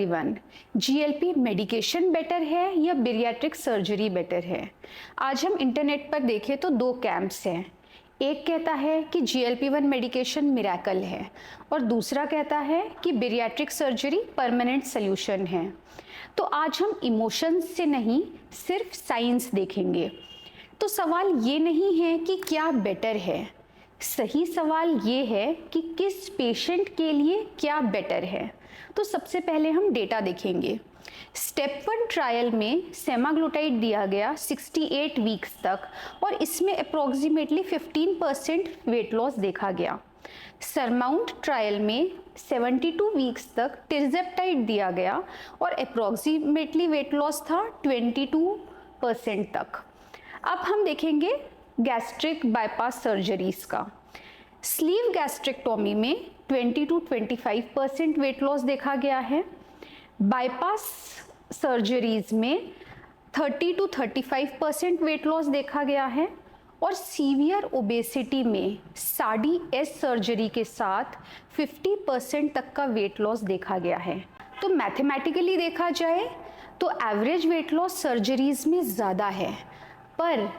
GLP-1, GLP medication better है या bariatric surgery better है? आज हम इंटरनेट पर देखें तो दो कैंप्स हैं। एक कहता है कि GLP-1 मेडिकेशन मिरेकल है और दूसरा कहता है कि बेरियाट्रिक सर्जरी परमानेंट सल्यूशन है। तो आज हम इमोशंस से नहीं, सिर्फ साइंस देखेंगे। तो सवाल ये नहीं है कि क्या बेटर है, सही सवाल ये है कि किस पेशेंट के लिए क्या बेटर है। तो सबसे पहले हम डेटा देखेंगे। स्टेप 1 ट्रायल में सेमाग्लूटाइड दिया गया 68 वीक्स तक और इसमें अप्रॉक्सीमेटली 15% वेट लॉस देखा गया। सरमाउंट ट्रायल में 72 वीक्स तक टिर्जेप्टाइड दिया गया और अप्रॉक्सीमेटली वेट लॉस था 22% तक। अब हम देखेंगे गैस्ट्रिक बाईपास सर्जरीज का। स्लीव गैस्ट्रेक्टोमी में 20 to 25% वेट लॉस देखा गया है। बाईपास सर्जरीज में 30 to 35% वेट लॉस देखा गया है और सीवियर ओबेसिटी में साडी एस सर्जरी के साथ 50% तक का वेट लॉस देखा गया है। तो मैथमेटिकली देखा जाए तो एवरेज वेट लॉस सर्जरीज में ज़्यादा है, पर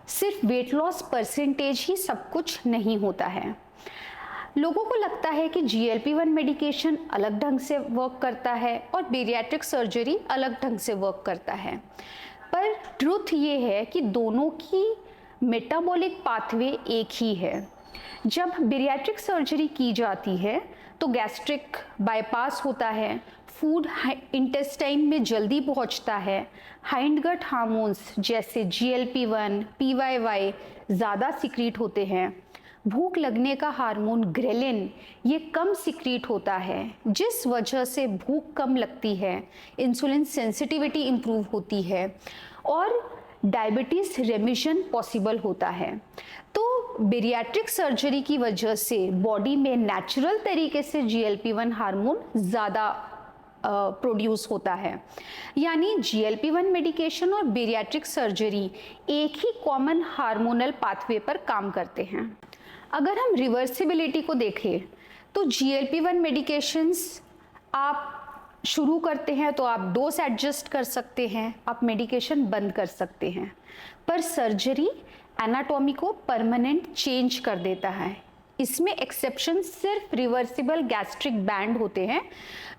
सिर्फ वेट लॉस परसेंटेज ही सब कुछ नहीं होता है। लोगों को लगता है कि GLP-1 मेडिकेशन अलग ढंग से वर्क करता है और बेरियाट्रिक सर्जरी अलग ढंग से वर्क करता है, पर ट्रुथ ये है कि दोनों की मेटाबॉलिक पाथवे एक ही है। जब बेरियाट्रिक सर्जरी की जाती है तो गैस्ट्रिक बाईपास होता है, फूड इंटेस्टाइन में जल्दी पहुंचता है, हाइंडगट हार्मोन्स जैसे GLP-1, PYY ज़्यादा सिक्रीट होते हैं, भूख लगने का हार्मोन ग्रेलिन ये कम सिक्रीट होता है, जिस वजह से भूख कम लगती है, इंसुलिन सेंसिटिविटी इम्प्रूव होती है और डायबिटीज रेमिशन पॉसिबल होता है। तो बेरियाट्रिक सर्जरी की वजह से बॉडी में नेचुरल तरीके से GLP-1 हार्मोन ज़्यादा प्रोड्यूस होता है, यानी GLP-1 मेडिकेशन और बेरियाट्रिक सर्जरी एक ही कॉमन हार्मोनल पाथवे पर काम करते हैं। अगर हम रिवर्सिबिलिटी को देखें तो GLP-1 मेडिकेशंस आप शुरू करते हैं तो आप डोज एडजस्ट कर सकते हैं, आप मेडिकेशन बंद कर सकते हैं, पर सर्जरी एनाटॉमी को परमानेंट चेंज कर देता है। इसमें एक्सेप्शन सिर्फ रिवर्सिबल गैस्ट्रिक बैंड होते हैं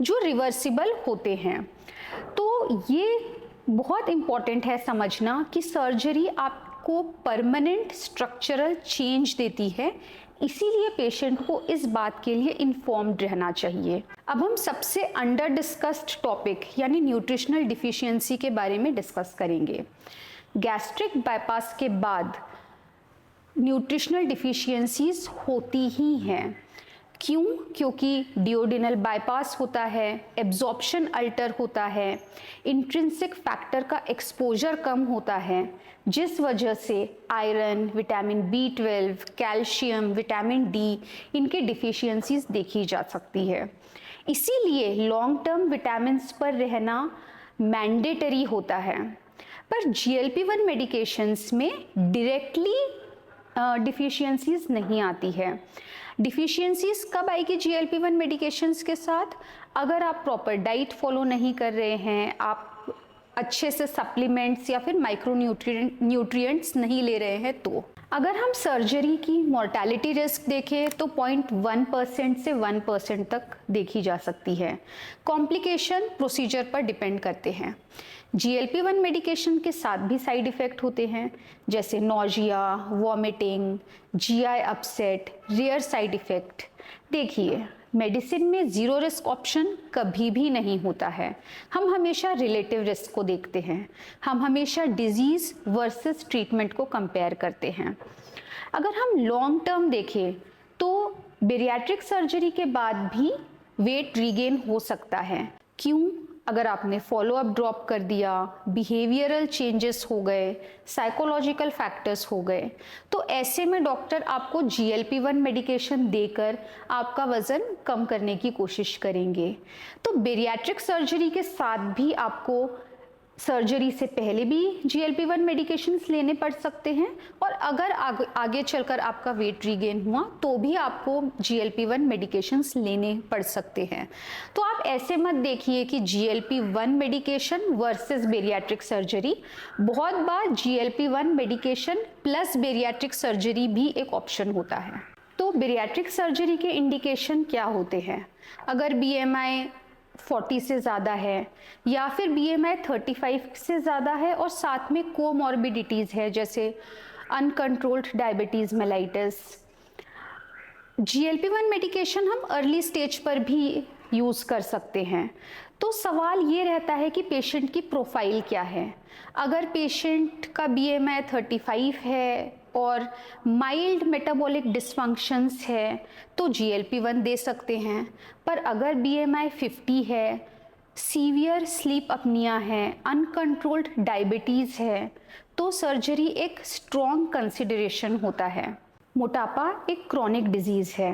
जो रिवर्सिबल होते हैं। तो ये बहुत इम्पॉर्टेंट है समझना कि सर्जरी आपको परमानेंट स्ट्रक्चरल चेंज देती है, इसीलिए पेशेंट को इस बात के लिए इन्फॉर्म्ड रहना चाहिए। अब हम सबसे अंडर डिस्कस्ड टॉपिक यानी न्यूट्रिशनल डिफिशियंसी के बारे में डिस्कस करेंगे। गैस्ट्रिक बाईपास के बाद न्यूट्रिशनल डिफिशियंसीज होती ही हैं। क्यों? क्योंकि डिओडिनल बाईपास होता है, एब्जॉर्प्शन अल्टर होता है, इंट्रिंसिक फैक्टर का एक्सपोजर कम होता है, जिस वजह से iron, vitamin B12, calcium, vitamin D इनके डिफिशियंसीज देखी जा सकती है। इसीलिए लॉन्ग टर्म विटामिन्स पर रहना मैंडेटरी होता है। पर GLP-1 मेडिकेशंस में डायरेक्टली डिफिशियंसीज नहीं आती है। डिफिशियंसीज कब आएगी GLP-1 मेडिकेशंस के साथ? अगर आप प्रॉपर डाइट फॉलो नहीं कर रहे हैं, आप अच्छे से सप्लीमेंट्स या फिर माइक्रो न्यूट्रिएंट्स नहीं ले रहे हैं। तो अगर हम सर्जरी की मोर्टेलिटी रिस्क देखें तो 0.1% से 1% तक देखी जा सकती है। कॉम्प्लिकेशन प्रोसीजर पर डिपेंड करते हैं। GLP-1 मेडिकेशन के साथ भी साइड इफ़ेक्ट होते हैं, जैसे nausea, vomiting, GI upset, rare side effect. देखिए, मेडिसिन में ज़ीरो रिस्क ऑप्शन कभी भी नहीं होता है। हम हमेशा रिलेटिव रिस्क को देखते हैं, हम हमेशा डिजीज़ वर्सेस ट्रीटमेंट को कंपेयर करते हैं। अगर हम लॉन्ग टर्म देखें तो बेरियाट्रिक सर्जरी के बाद भी वेट रीगेन हो सकता है। क्यों? अगर आपने फॉलोअप ड्रॉप कर दिया, बिहेवियरल चेंजेस हो गए, साइकोलॉजिकल फैक्टर्स हो गए, तो ऐसे में डॉक्टर आपको GLP-1 मेडिकेशन देकर आपका वज़न कम करने की कोशिश करेंगे। तो बेरियाट्रिक सर्जरी के साथ भी आपको सर्जरी से पहले भी GLP-1 मेडिकेशंस लेने पड़ सकते हैं, और अगर आगे चलकर आपका वेट रीगेन हुआ तो भी आपको GLP-1 मेडिकेशंस लेने पड़ सकते हैं। तो आप ऐसे मत देखिए कि GLP-1 medication versus bariatric surgery. बहुत बार GLP-1 medication plus bariatric surgery भी एक ऑप्शन होता है। तो बेरियाट्रिक सर्जरी के इंडिकेशन क्या होते हैं? अगर BMI 40 से ज़्यादा है, या फिर BMI 35 से ज़्यादा है और साथ में कोमॉर्बिडिटीज़ है, जैसे uncontrolled diabetes mellitus. GLP-1 medication हम अर्ली स्टेज पर भी यूज़ कर सकते हैं। तो सवाल ये रहता है कि पेशेंट की प्रोफाइल क्या है। अगर पेशेंट का BMI 35 है और माइल्ड मेटाबॉलिक डिसफंक्शंस है तो GLP-1 दे सकते हैं, पर अगर BMI 50 है, सीवियर स्लीप अपनिया है, अनकंट्रोल्ड डायबिटीज़ है, तो सर्जरी एक स्ट्रॉन्ग कंसिडरेशन होता है। मोटापा एक क्रॉनिक डिजीज़ है।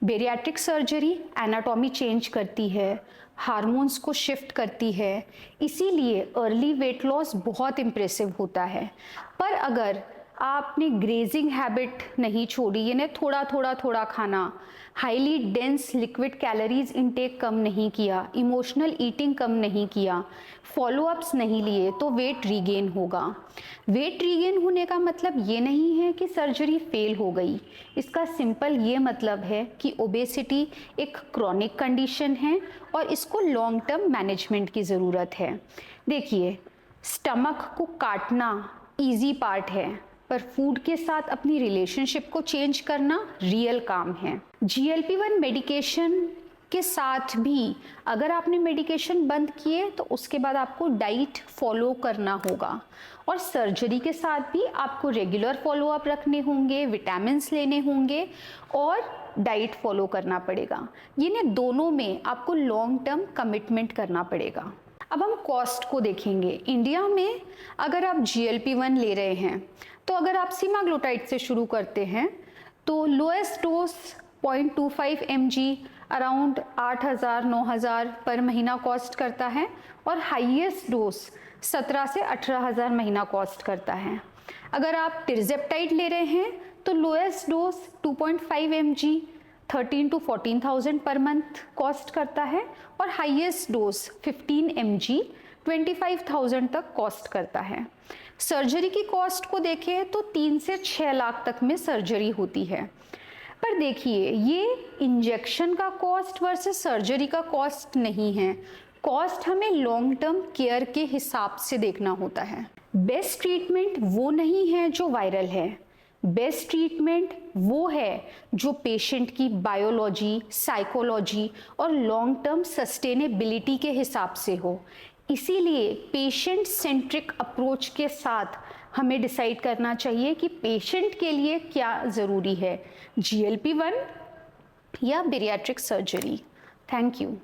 बेरियाट्रिक सर्जरी एनाटॉमी चेंज करती है, हार्मोन्स को शिफ्ट करती है, इसीलिए अर्ली वेट लॉस बहुत इम्प्रेसिव होता है। पर अगर आपने ग्रेजिंग हैबिट नहीं छोड़ी, यानी थोड़ा खाना, highly dense liquid calories intake कम नहीं किया, इमोशनल ईटिंग कम नहीं किया, फॉलोअप्स नहीं लिए, तो वेट रीगेन होगा। वेट रीगेन होने का मतलब ये नहीं है कि सर्जरी फेल हो गई। इसका सिंपल ये मतलब है कि ओबेसिटी एक क्रॉनिक कंडीशन है और इसको लॉन्ग टर्म मैनेजमेंट की ज़रूरत है। देखिए, स्टमक को काटना ईजी पार्ट है, पर फूड के साथ अपनी रिलेशनशिप को चेंज करना रियल काम है। GLP-1 मेडिकेशन के साथ भी अगर आपने मेडिकेशन बंद किए तो उसके बाद आपको डाइट फॉलो करना होगा, और सर्जरी के साथ भी आपको रेगुलर फॉलोअप रखने होंगे, विटामिन्स लेने होंगे और डाइट फॉलो करना पड़ेगा। ये दोनों में आपको लॉन्ग टर्म कमिटमेंट करना पड़ेगा। अब हम कॉस्ट को देखेंगे। इंडिया में अगर आप GLP-1 ले रहे हैं तो अगर आप सीमाग्लोटाइड से शुरू करते हैं तो लोएस्ट डोज 0.25 mg अराउंड 8,000-9,000 पर महीना कॉस्ट करता है, और हाईएस्ट डोज 17 से 18,000 महीना कॉस्ट करता है। अगर आप टिर्जेप्टाइड ले रहे हैं तो lowest dose 2.5 mg 13 to 14,000 per month cost करता है, और हाईएस्ट डोज 15 mg 25,000 तक कॉस्ट करता है। सर्जरी की कॉस्ट को देखें तो 3 से 6 लाख तक में सर्जरी होती है। पर देखिए, ये इंजेक्शन का कॉस्ट वर्सेस सर्जरी का कॉस्ट नहीं है। कॉस्ट हमें लॉन्ग टर्म केयर के हिसाब से देखना होता है। बेस्ट ट्रीटमेंट वो नहीं है जो वायरल है। बेस्ट ट्रीटमेंट वो है जो पेशेंट की बायोलॉजी, साइकोलॉजी और लॉन्ग टर्म सस्टेनेबिलिटी के हिसाब से हो। इसीलिए पेशेंट सेंट्रिक अप्रोच के साथ हमें डिसाइड करना चाहिए कि पेशेंट के लिए क्या ज़रूरी है, GLP-1 या बेरियाट्रिक सर्जरी। Thank you.